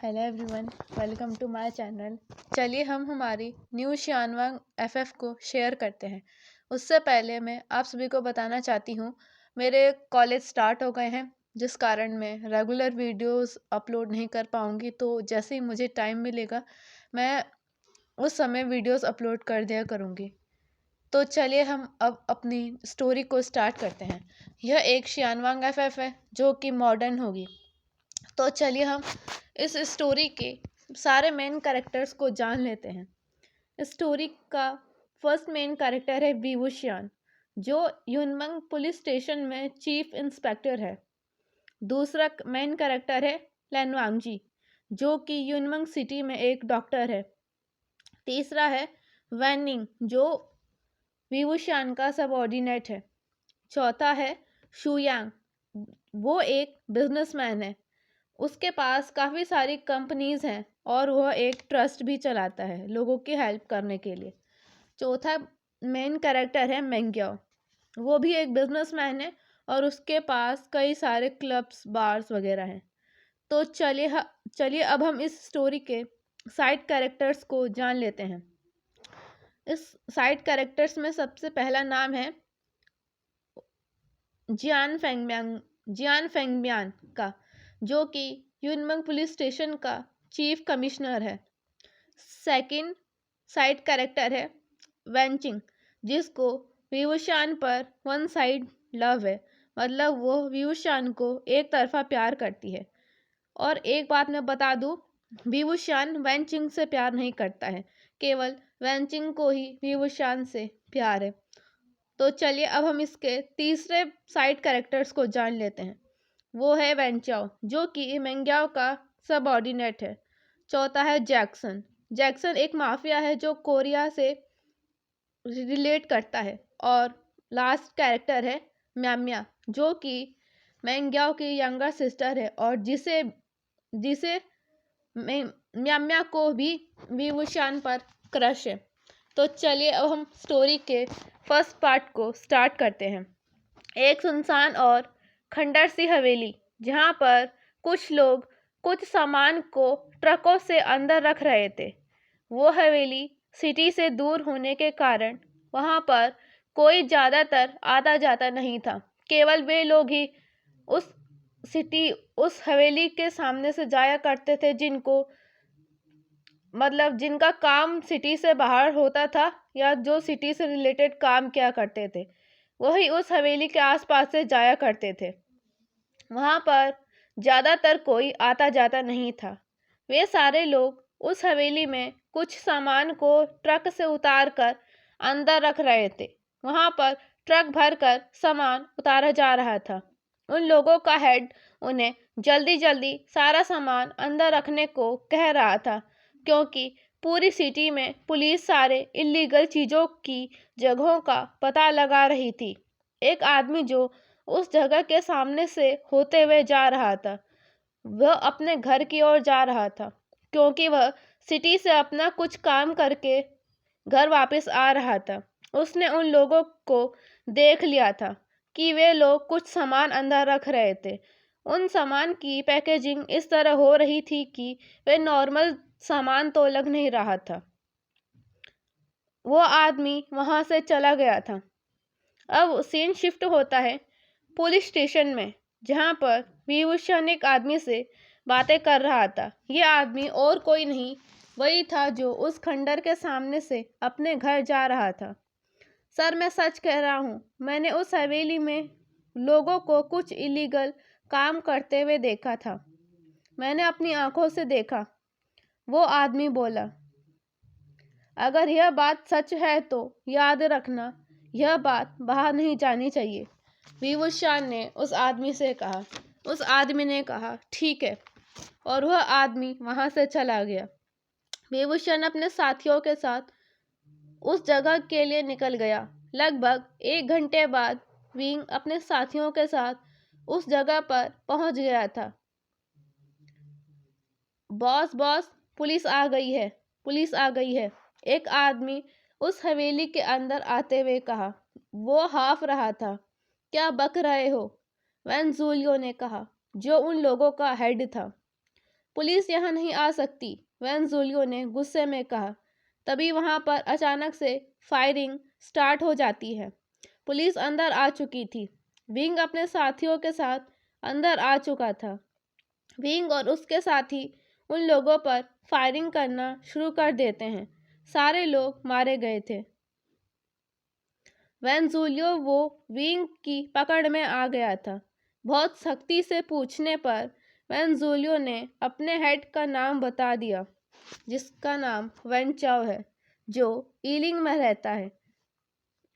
Hello everyone, welcome to my channel. चलिए हम हमारी न्यू शियानवांग एफएफ को शेयर करते हैं। उससे पहले मैं आप सभी को बताना चाहती हूँ, मेरे कॉलेज स्टार्ट हो गए हैं, जिस कारण मैं रेगुलर वीडियोस अपलोड नहीं कर पाऊँगी। तो जैसे ही मुझे टाइम मिलेगा, मैं उस समय वीडियोस अपलोड कर दिया करूँगी। तो चलिए हम अब अपनी स्टोरी को स्टार्ट करते हैं। यह एक शियानवांग एफएफ है जो कि मॉडर्न होगी। तो चलिए हम इस स्टोरी के सारे मेन कैरेक्टर्स को जान लेते हैं। स्टोरी का फर्स्ट मेन कैरेक्टर है विवुशियान, जो युनमंग पुलिस स्टेशन में चीफ इंस्पेक्टर है। दूसरा मेन कैरेक्टर है लैनवांगजी, जो कि युनमंग सिटी में एक डॉक्टर है। तीसरा है वैनिंग, जो विवुशियान का सबऑर्डिनेट है। चौथा है शुयांग, वो एक बिजनेसमैन है। उसके पास काफ़ी सारी कंपनीज हैं और वह एक ट्रस्ट भी चलाता है लोगों की हेल्प करने के लिए। चौथा मेन कैरेक्टर है मेंग्याओ, वो भी एक बिजनेसमैन है और उसके पास कई सारे क्लब्स बार्स वगैरह हैं। तो चलिए अब हम इस स्टोरी के साइड कैरेक्टर्स को जान लेते हैं। इस साइड कैरेक्टर्स में सबसे पहला नाम है जियान फेंगम्यान का, जो कि युनमंग पुलिस स्टेशन का चीफ कमिश्नर है। सेकंड साइड कैरेक्टर है वेंचिंग, जिसको विवुशान पर वन साइड लव है, मतलब वो विवुशान को एक तरफा प्यार करती है। और एक बात मैं बता दूं, विवुशान वेंचिंग से प्यार नहीं करता है, केवल वेंचिंग को ही विवुशान से प्यार है। तो चलिए अब हम इसके तीसरे साइड कैरेक्टर्स को जान लेते हैं। वो है वेंचाओ, जो कि मेंग्याओ का सबऑर्डिनेट है। चौथा है जैक्सन। जैक्सन एक माफिया है जो कोरिया से रिलेट करता है। और लास्ट कैरेक्टर है म्याम्या, जो कि मेंग्याओ की यंगर सिस्टर है और जिसे जिसे म्याम्या को भी विवुशान पर क्रश है। तो चलिए अब हम स्टोरी के फर्स्ट पार्ट को स्टार्ट करते हैं। एक सुनसान और खंडर सी हवेली, जहाँ पर कुछ लोग कुछ सामान को ट्रकों से अंदर रख रहे थे। वो हवेली सिटी से दूर होने के कारण वहाँ पर कोई ज़्यादातर आता जाता नहीं था। केवल वे लोग ही उस उस हवेली के सामने से जाया करते थे जिनका काम सिटी से बाहर होता था या जो सिटी से रिलेटेड काम किया करते थे, वही उस हवेली के आसपास से जाया करते थे। वहाँ पर ज़्यादातर कोई आता जाता नहीं था। वे सारे लोग उस हवेली में कुछ सामान को ट्रक से उतार कर अंदर रख रहे थे। वहाँ पर ट्रक भरकर सामान उतारा जा रहा था। उन लोगों का हेड उन्हें जल्दी जल्दी सारा सामान अंदर रखने को कह रहा था, क्योंकि पूरी सिटी में पुलिस सारे इलीगल चीज़ों की जगहों का पता लगा रही थी। एक आदमी जो उस जगह के सामने से होते हुए जा रहा था, वह अपने घर की ओर जा रहा था, क्योंकि वह सिटी से अपना कुछ काम करके घर वापस आ रहा था। उसने उन लोगों को देख लिया था कि वे लोग कुछ सामान अंदर रख रहे थे। उन सामान की पैकेजिंग इस तरह हो रही थी कि वे नॉर्मल सामान तो लग नहीं रहा था। वो आदमी वहां से चला गया था। अब सीन शिफ्ट होता है पुलिस स्टेशन में, जहां पर विभूषण एक आदमी से बातें कर रहा था। ये आदमी और कोई नहीं, वही था जो उस खंडर के सामने से अपने घर जा रहा था। सर, मैं सच कह रहा हूँ, मैंने उस हवेली में लोगों को कुछ इलीगल काम करते हुए देखा था। मैंने अपनी आंखों से देखा, वो आदमी बोला। अगर यह बात सच है तो याद रखना, यह बात बाहर नहीं जानी चाहिए, विभूषण ने उस आदमी से कहा। उस आदमी ने कहा, ठीक है, और वह आदमी वहां से चला गया। विभूषण अपने साथियों के साथ उस जगह के लिए निकल गया। लगभग 1 घंटे बाद विंग अपने साथियों के साथ उस जगह पर पहुंच गया था। बॉस बॉस, पुलिस आ गई है, पुलिस आ गई है, एक आदमी उस हवेली के अंदर आते हुए कहा। वो हाफ रहा था। क्या बक रहे हो? वैन जूलियो ने कहा, जो उन लोगों का हेड था। पुलिस यहाँ नहीं आ सकती, वेंजुलियो ने गुस्से में कहा। तभी वहां पर अचानक से फायरिंग स्टार्ट हो जाती है। पुलिस अंदर आ चुकी थी। विंग अपने साथियों के साथ अंदर आ चुका था। विंग और उसके साथी उन लोगों पर फायरिंग करना शुरू कर देते हैं। सारे लोग मारे गए थे। वेंजुलियो वो विंग की पकड़ में आ गया था। बहुत सख्ती से पूछने पर वेंजुलियो ने अपने हेड का नाम बता दिया, जिसका नाम वेन चाओ है, जो ईलिंग में रहता है।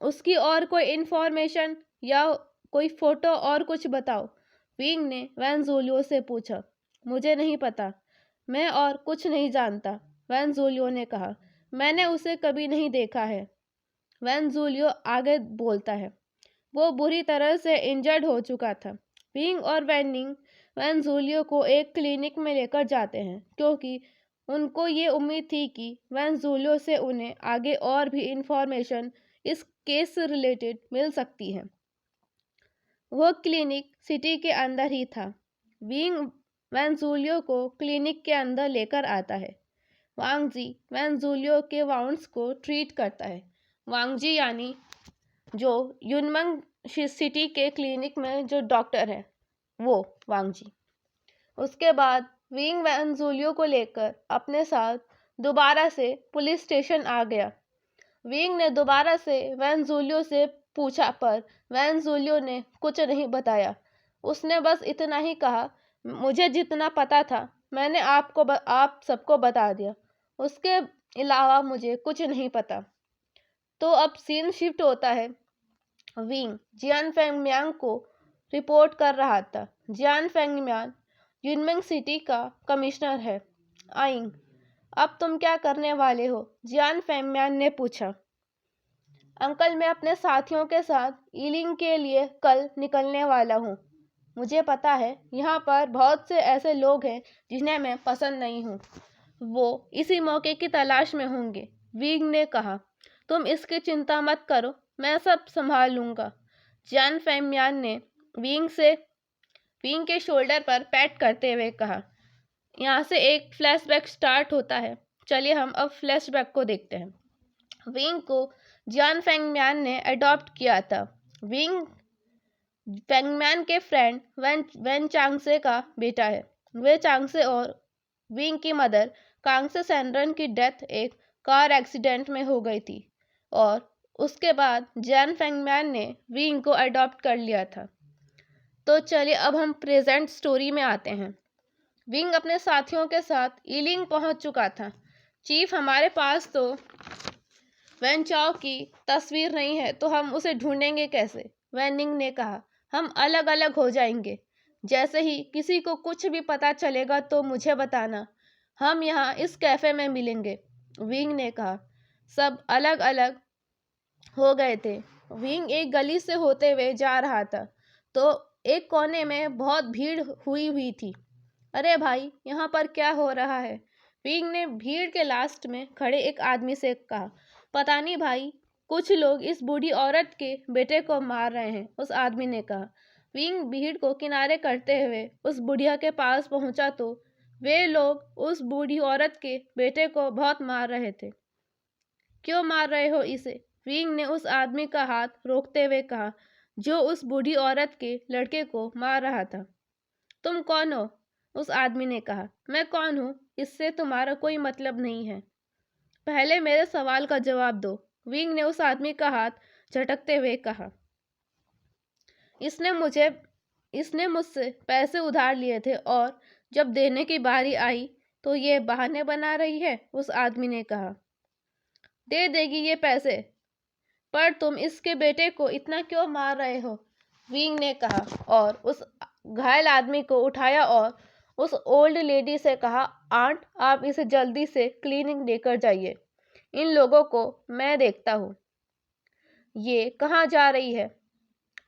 उसकी और कोई इन्फॉर्मेशन या कोई फोटो और कुछ बताओ, विंग ने वेंजुलियो से पूछा। मुझे नहीं पता, मैं और कुछ नहीं जानता, वेंजुलियो ने कहा। मैंने उसे कभी नहीं देखा है। वेंजुलियो आगे बोलता है। वो बुरी तरह से इंजर्ड हो चुका था। विंग और वेनिंग वेंजुलियो को एक क्लिनिक में लेकर जाते हैं, क्योंकि उनको ये उम्मीद थी कि वेंजुलियो से उन्हें आगे और भी इंफॉर्मेशन इस केस से रिलेटेड मिल सकती है। वह क्लिनिक सिटी के अंदर ही था। विंग वेंजुलियो को क्लिनिक के अंदर लेकर आता है। वांगजी वेंजुलियो के वाउंड्स को ट्रीट करता है। वांगजी यानी जो युनमंग सिटी के क्लिनिक में जो डॉक्टर है, वो वांगजी। उसके बाद विंग वेंजुलियो को लेकर अपने साथ दोबारा से पुलिस स्टेशन आ गया। विंग ने दोबारा से वेंजुलियो से पूछा, पर वेंजुलियो ने कुछ नहीं बताया। उसने बस इतना ही कहा, मुझे जितना पता था मैंने आप सबको बता दिया। उसके अलावा मुझे कुछ नहीं पता। तो अब सीन शिफ्ट होता है। विंग जियान फेंगम्यांग को रिपोर्ट कर रहा था। जियान फेंगम्यांग युनमिंग सिटी का कमिश्नर है। आइंग, अब तुम क्या करने वाले हो? जियान फेंगम्यांग ने पूछा। अंकल, मैं अपने साथियों के साथ ईलिंग के लिए कल निकलने वाला हूँ। मुझे पता है यहाँ पर बहुत से ऐसे लोग हैं जिन्हें मैं पसंद नहीं हूँ। वो इसी मौके की तलाश में होंगे, विंग ने कहा। तुम इसकी चिंता मत करो, मैं सब संभाल लूंगा। जियान फेंगम्यांग ने विंग के शोल्डर पर पैट करते हुए कहा। यहाँ से एक फ्लैशबैक स्टार्ट होता है। चलिए हम अब फ्लैशबैक को देखते हैं। विंग को जियान फेंगम्यांग ने अडॉप्ट किया था। विंग फेंगम्यांग के फ्रेंड वेन चांगसे का बेटा है। वे चांगसे और विंग की मदर कांगसे सेनरन की डेथ एक कार एक्सीडेंट में हो गई थी, और उसके बाद जियान फेंगम्यांग ने विंग को अडॉप्ट कर लिया था। तो चलिए अब हम प्रेजेंट स्टोरी में आते हैं। विंग अपने साथियों के साथ ईलिंग पहुंच चुका था। चीफ, हमारे पास तो वेन चाओ की तस्वीर नहीं है, तो हम उसे ढूंढेंगे कैसे? वेनिंग ने कहा। हम अलग अलग हो जाएंगे। जैसे ही किसी को कुछ भी पता चलेगा तो मुझे बताना। हम यहाँ इस कैफे में मिलेंगे, विंग ने कहा। सब अलग अलग हो गए थे। विंग एक गली से होते हुए जा रहा था, तो एक कोने में बहुत भीड़ हुई थी। अरे भाई, यहाँ पर क्या हो रहा है? विंग ने भीड़ के लास्ट में खड़े एक आदमी से कहा। पता नहीं भाई, कुछ लोग इस बूढ़ी औरत के बेटे को मार रहे हैं, उस आदमी ने कहा। विंग भीड़ को किनारे करते हुए उस बुढ़िया के पास पहुंचा तो वे लोग उस बूढ़ी औरत के बेटे को बहुत मार रहे थे। क्यों मार रहे हो इसे? विंग ने उस आदमी का हाथ रोकते हुए कहा, जो उस बूढ़ी औरत के लड़के को मार रहा था। तुम कौन हो? उस आदमी ने कहा। मैं कौन हूँ इससे तुम्हारा कोई मतलब नहीं है। पहले मेरे सवाल का जवाब दो, विंग ने उस आदमी का हाथ झटकते हुए कहा। इसने मुझसे पैसे उधार लिए थे, और जब देने की बारी आई तो ये बहाने बना रही है, उस आदमी ने कहा। दे देगी ये पैसे, पर तुम इसके बेटे को इतना क्यों मार रहे हो? विंग ने कहा, और उस घायल आदमी को उठाया और उस ओल्ड लेडी से कहा, आंट, आप इसे जल्दी से क्लिनिक लेकर जाइए। इन लोगों को मैं देखता हूँ। ये कहाँ जा रही है?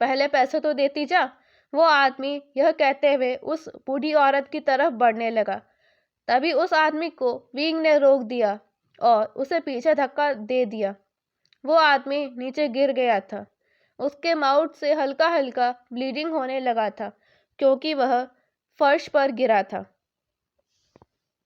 पहले पैसे तो देती जा। वो आदमी यह कहते हुए उस बूढ़ी औरत की तरफ बढ़ने लगा। तभी उस आदमी को विंग ने रोक दिया और उसे पीछे धक्का दे दिया। वो आदमी नीचे गिर गया था। उसके माउथ से हल्का हल्का ब्लीडिंग होने लगा था, क्योंकि वह फर्श पर गिरा था।